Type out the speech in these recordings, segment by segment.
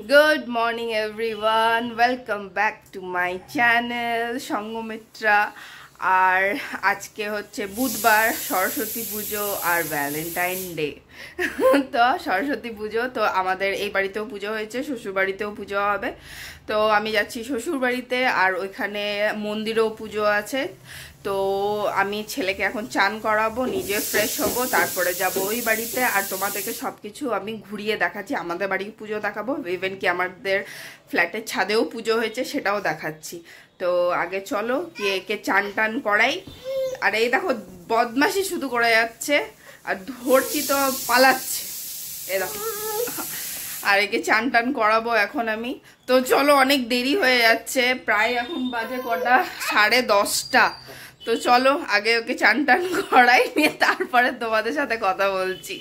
Good morning everyone, welcome back to my channel Sanghamitra আর আজকে হচ্ছে বুধবার সরস্বতী পুজো আর ভ্যালেন্টাইন ডে তো সরস্বতী পুজো তো আমাদের এই বাড়িতেও পুজো হয়েছে, শ্বশুর বাড়িতেও পুজো হবে। তো আমি যাচ্ছি শ্বশুর বাড়িতে আর ওইখানে মন্দিরেও পুজো আছে। তো আমি ছেলেকে এখন চান করাবো, নিজে ফ্রেশ হব, তারপরে যাব ওই বাড়িতে। আর তোমাদেরকে সব কিছু আমি ঘুরিয়ে দেখাচ্ছি, আমাদের বাড়ি পুজো দেখাবো, ইভেন কি আমাদের ফ্ল্যাটের ছাদেও পুজো হয়েছে সেটাও দেখাচ্ছি। তো আগে চলো গিয়ে একে চান টান করাই। আর এই দেখো বদমাশি শুধু করে যাচ্ছে আর ধরছি তো পালাচ্ছে, এই দেখো। আর একে চান টান করাবো এখন আমি। তো চলো, অনেক দেরি হয়ে যাচ্ছে, প্রায় এখন বাজে কটা 10:30। তো চলো আগে ওকে চান টান করাই, নিয়ে তারপরে তোমাদের সাথে কথা বলছি।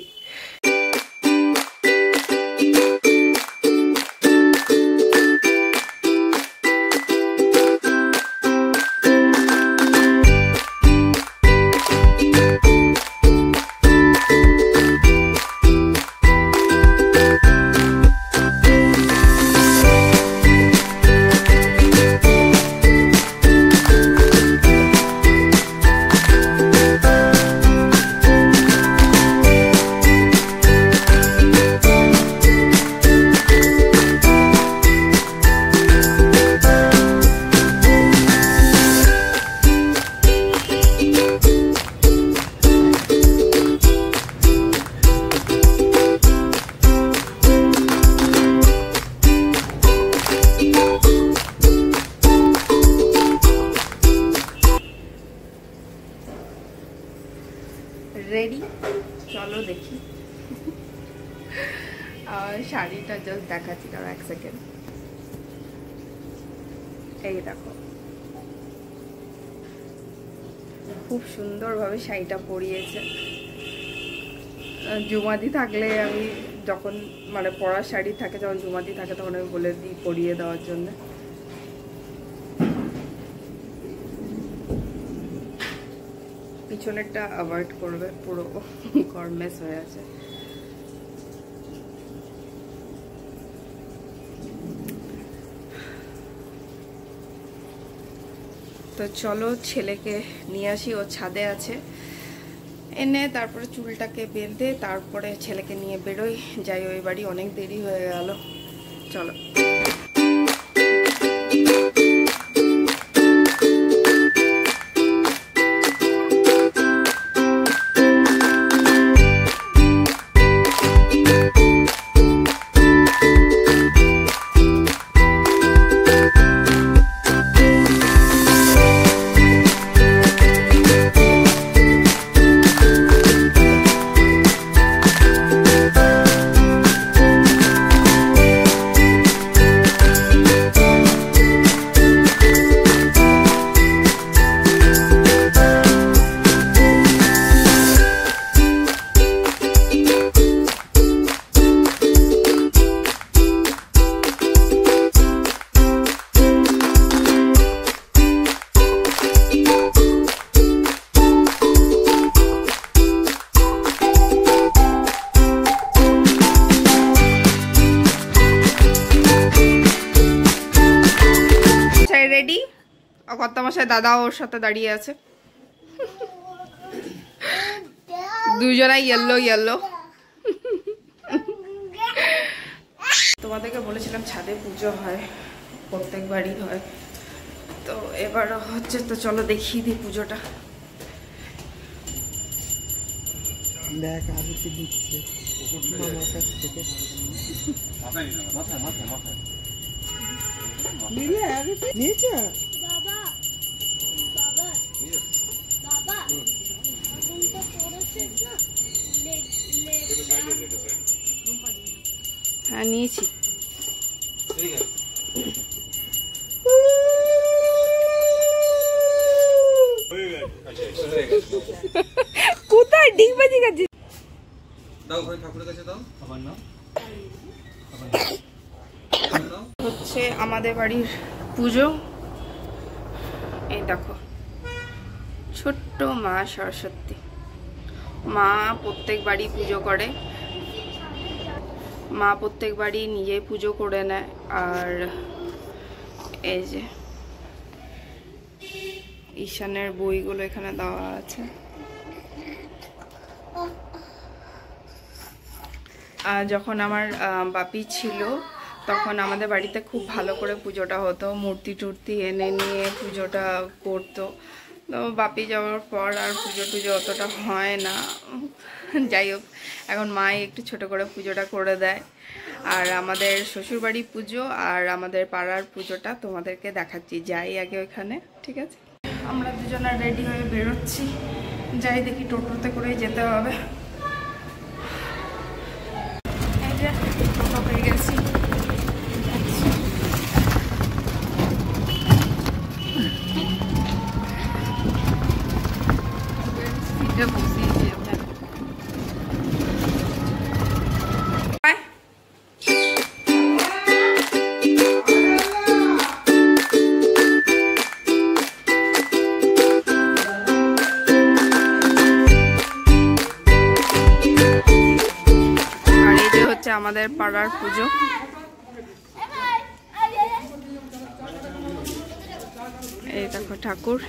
রেডি, চলো দেখি। শাড়িটা জাস্ট দেখাচ্ছি, তার এক সেকেন্ড। এই দেখো, খুব সুন্দরভাবে শাড়িটা পরিয়েছে। জুমাদি থাকলে আমি যখন মানে পরার শাড়ি থাকে, যখন জুমাদি থাকে তখন আমি বলে দিই পরিয়ে দেওয়ার জন্য। পিছনেরটা অ্যাভয়েড করবে, পুরো গরমেস হয়ে আছে। তো চলো ছেলেকে নিয়ে আসি, ও ছাদে আছে, এনে তারপরে চুলটাকে বেঁধে তারপরে ছেলেকে নিয়ে বেরোই, যাই ওই বাড়ি। অনেক দেরি হয়ে গেল, চলো। রেডি, কর্তামশাই দাদা ওর সাথে দাঁড়িয়ে আছে, দুজনাই ইয়েলো ইয়েলো। তোমাদেরকে বলেছিলাম ছাদে পুজো হয়, প্রত্যেকবারই হয়, তো এবারও হচ্ছে। তো চলো দেখিয়ে দিই পুজোটা। দেখ আরতি দিচ্ছে মামার কাছ থেকে। নিলে আরতি নিয়েছে বাবা। বাবা বাবা কোনটা পড়েছে না? হ্যাঁ নিয়েছি। কোথায় ডিগ বাজি গেছে? দাও ভাই, ঠাকুরের কাছে দাও। আমার নাম হচ্ছে আমাদের বাড়ির পুজো। এই দেখো, ছোট্ট মা সরস্বতী। মা প্রত্যেক বাড়ি পুজো করে। মা প্রত্যেকবারই নিজেই পুজো করে নেয়। আর এই যে ঈশানের বইগুলো এখানে দেওয়া আছে। যখন আমার বাপি ছিল তখন আমাদের বাড়িতে খুব ভালো করে পুজোটা হতো, মূর্তি টুর্তি এনে নিয়ে পুজোটা করতো। তো বাপি যাওয়ার পর আর পুজো টুজো অতটা হয় না। যাই হোক, এখন মাই একটু ছোট করে পুজোটা করে দেয়। আর আমাদের শ্বশুরবাড়ি পুজো আর আমাদের পাড়ার পুজোটা তোমাদেরকে দেখাচ্ছি। যাই আগে ওইখানে, ঠিক আছে? আমরা দুজনে রেডি হয়ে বেরোচ্ছি, যাই দেখি টোটোতে করেই যেতে হবে। এই যে টোটো পেয়ে গেছি। আমাদের পাড়ার পুজো। এই দেখো ঠাকুর।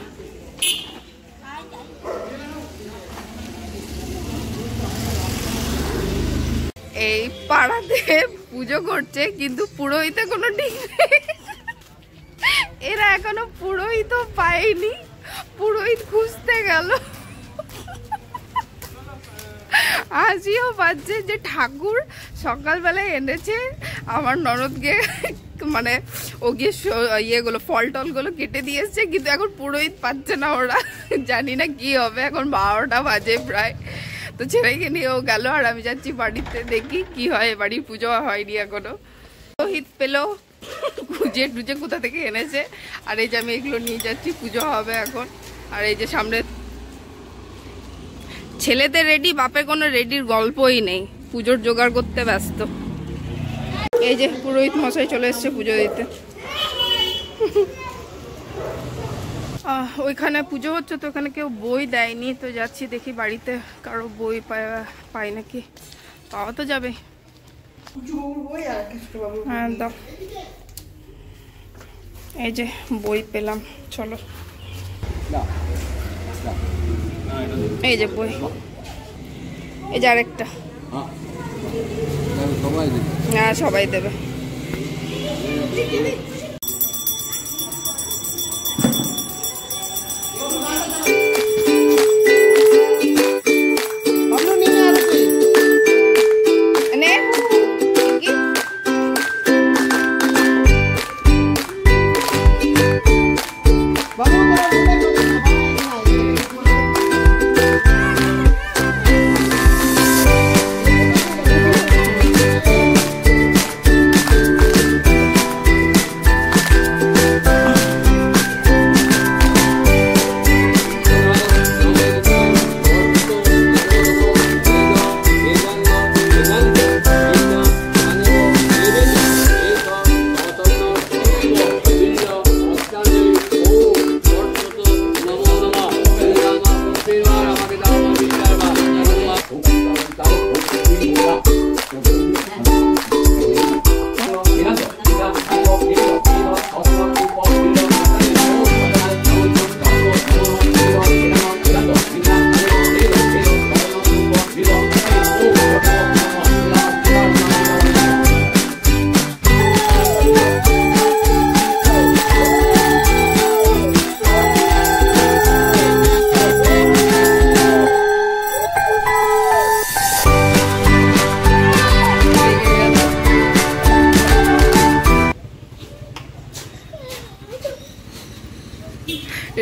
এই পাড়াতে পুজো করছে কিন্তু পুরোহিতে কোনো ঠিক নেই। এরা এখনো পুরোহিত পায়নি, পুরোহিত খুঁজতে গেল। হাসিও পাচ্ছে যে ঠাকুর সকালবেলায় এনেছে আমার ননদকে, মানে ও গিয়ে ইয়েগুলো ফল টলগুলো কেটে দিয়েছে, কিন্তু এখন পুরোহিত পাচ্ছে না ওরা। জানি না কি হবে, এখন 12টা বাজে প্রায়। তো ছেলেকে নিয়েও গেল আর আমি যাচ্ছি বাড়িতে, দেখি কি হয়। বাড়ির পুজো হয়নি এখনো। পুরোহিত পেলো, খুঁজে টুজে কোথা থেকে এনেছে। আর এই যে আমি এগুলো নিয়ে যাচ্ছি, পুজো হবে এখন। আর এই যে সামনে ছেলেদের রেডি, বাপের কোনো রেডির গল্পই নেই, পুজোর জোগাড় করতে ব্যস্ত। এই যে পুরোহিত মশাই চলে এসছে পুজো দিতে। ওইখানে পুজো হচ্ছে তো ওখানে কেউ বই দেয়নি, তো যাচ্ছি দেখি বাড়িতে কারো বই পাই নাকি। পাওয়া তো যাবে। হ্যাঁ দাও, এই যে বই পেলাম, চলো। এই যে বই, এই যে আরেকটা। হ্যাঁ সবাই দেবে।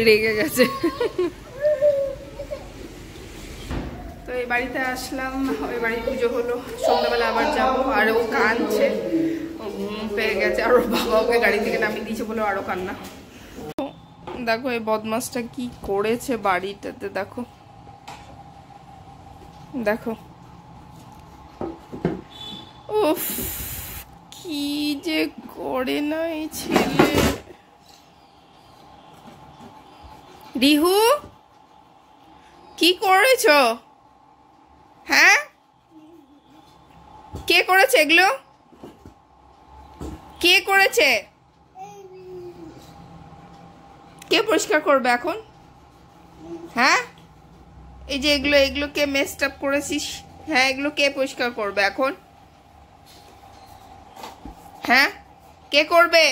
রেগে গেছে। তো এই বাড়িতে আসলাম, ওই বাড়ি পুজো হলো, সন্ধ্যাবেলা আবার যাবো। আর ও কাঁদছে, ও ঘুম পেয়ে গেছে, আর ওর বাবা ওকে গাড়ি থেকে নামিয়ে দিয়েছে বলে আরো কান্না। দেখো এই বদমাসটা কি করেছে বাড়িটাতে, দেখো দেখো, উফ কি যে করে না এই ছেলে। রিহু কি করেছো? হ্যাঁ কে করেছে এগুলো? কে করেছে? কে পরিষ্কার করবে এখন? হ্যাঁ, এই যে এগুলো কে মেসড আপ করেছিস? হ্যাঁ, এগুলো কে পরিষ্কার করবে এখন? হ্যাঁ, কে করবে?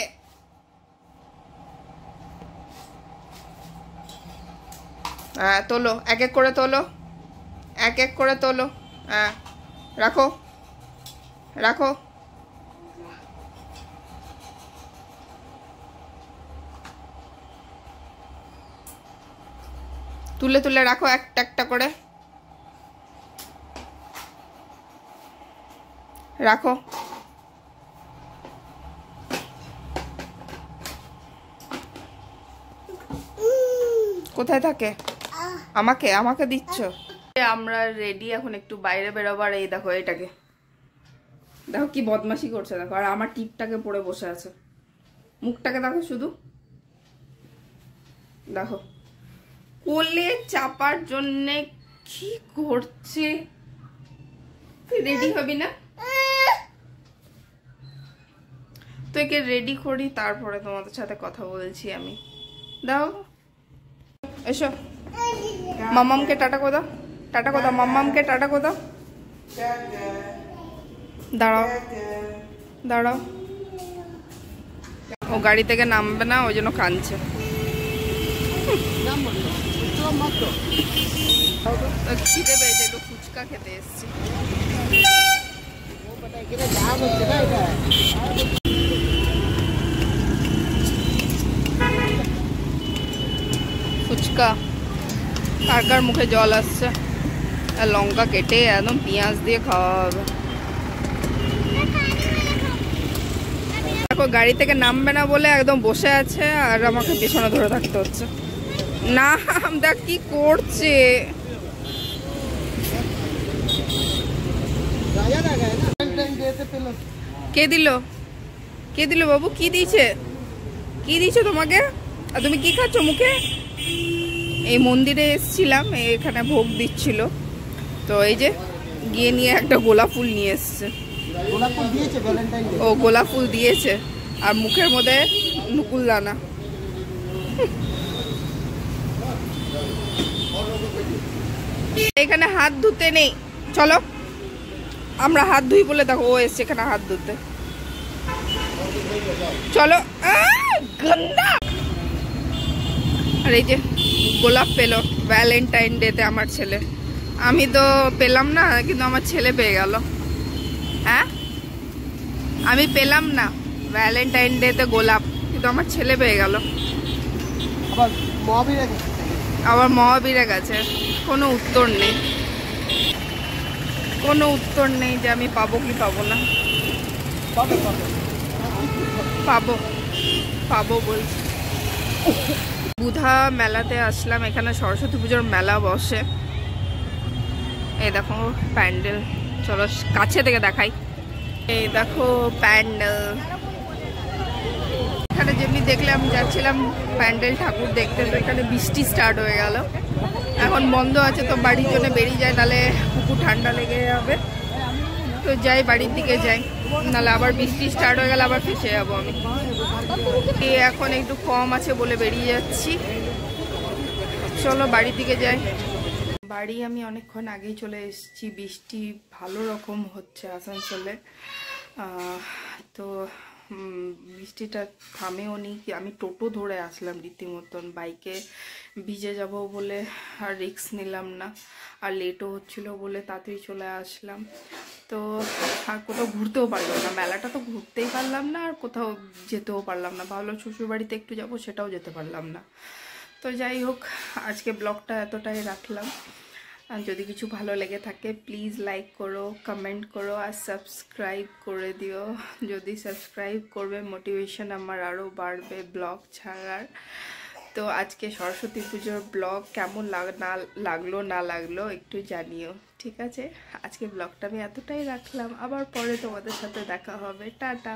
হ্যাঁ, তোলো, এক এক করে তোলো, এক এক করে তোলো। হ্যাঁ, রাখো রাখো। তুলে তুলে রাখো একটা একটা করে রাখো। কোথায় থাকে? আমাকে আমাকে দিচ্ছ? আমরা রেডি, এখন একটু বাইরে বেরোবার। এই দেখো এটাকে, দেখো কি বদমাশি করছে দেখো, আর আমার টিপটাকে পরে বসে আছে। মুখটাকে দেখো শুধু, দেখো কোলে চাপার জন্য কি করছে। তুই রেডি হবি না? তো একে রেডি করি, তারপরে তোমাদের সাথে কথা বলছি আমি। দাও, এসো। মাম্মামকে টাটা কোদা, টাটা কোদা, মাম্মামকে টাটা কোদা। দাঁড়াও দাঁড়াও, ও গাড়ি থেকে নামবে না, ওই জন্য কাঁদছে। খিদে পেয়েছে, একটু ফুচকা খেতে এসছি। ফুচকা, কার কার মুখে জল আসছে। আর লঙ্কা কেটে একদম পেঁয়াজ দিয়ে খাওয়া হবে। দেখো গাড়ি থেকে নামবে না বলে একদম বসে আছে, আর আমাকে পেছনে ধরে থাকতে হচ্ছে। না, দেখ কি করছে। কে দিল? কে দিল বাবু? কি দিয়েছে? কি দিয়েছে তোমাকে? আর তুমি কি খাচ্ছ মুখে? এই মন্দিরে এসছিলাম, এখানে ভোগ দিচ্ছিল, তো এই যে গিয়ে নিয়ে একটা গোলাপ ফুল নিয়ে এসছে। ও গোলাপ ফুল দিয়েছে, আর মুখের মধ্যে নুকুল দানা। এখানে হাত ধুতে নেই, চলো আমরা হাত ধুই বলে দেখো ও এসছে এখানে হাত ধুতে। চলো। গন্ধা। আর এই যে গোলাপ পেলো ভ্যালেন্টাইন ডেতে আমার ছেলে। আমি তো পেলাম না, কিন্তু আমার ছেলে পেয়ে গেল। হ্যাঁ, আমি পেলাম না ভ্যালেন্টাইন ডেতে গোলাপ, কিন্তু আমার ছেলে পেয়ে গেল। আবার মহাবীরের কাছে কোনো উত্তর নেই, কোনো উত্তর নেই যে আমি পাবো কি পাবো না। পাবো পাবো বলছি। বুধা মেলাতে আসলাম, এখানে সরস্বতী পুজোর মেলা বসে। এই দেখো প্যান্ডেল, চলো কাছে থেকে দেখাই। এই দেখো প্যান্ডেল, এখানে যেমনি দেখলাম যাচ্ছিলাম প্যান্ডেল ঠাকুর দেখতে, তো এখানে বৃষ্টি স্টার্ট হয়ে গেল। এখন বন্ধ আছে, তো বাড়ির জন্য বেরিয়ে যায়, নাহলে পুকুর ঠান্ডা লেগে যাবে। তো যাই, বাড়ির দিকে যাই, নাহলে আবার বৃষ্টি স্টার্ট হয়ে গেলে আবার ফেসে যাবো আমি। এখন একটু কম আছে বলে বেরিয়ে যাচ্ছি, চলো বাড়ির দিকে যাই। বাড়ি আমি অনেকক্ষণ আগেই চলে এসেছি, বৃষ্টি ভালো রকম হচ্ছে আসানসোলে। তো বৃষ্টিটা থামেও নি, আমি টোটো ধরে আসলাম রীতিমতন, বাইকে ভিজে যাব বলে আর রিস্ক নিলাম না, আর লেটও হচ্ছিলো বলে তাড়াতাড়ি চলে আসলাম। তো আর কোথাও ঘুরতেও পারলাম না, মেলাটা তো ঘুরতেই পারলাম না, আর কোথাও যেতেও পারলাম না। ভাবলাম শ্বশুরবাড়িতে একটু যাব, সেটাও যেতে পারলাম না। তো যাই হোক, আজকে ব্লগটা এতটাই রাখলাম। আর যদি কিছু ভালো লেগে থাকে প্লিজ লাইক করো, কমেন্ট করো, আর সাবস্ক্রাইব করে দিও। যদি সাবস্ক্রাইব করবে মোটিভেশন আমার আরও বাড়বে ব্লগ ছাড়ার। তো আজকে সরস্বতী পুজোর ব্লগ কেমন লাগলো না লাগলো একটু জানিও, ঠিক আছে? আজকে ব্লগটা আমি এতটাই রাখলাম, আবার পরে তোমাদের সাথে দেখা হবে। টাটা।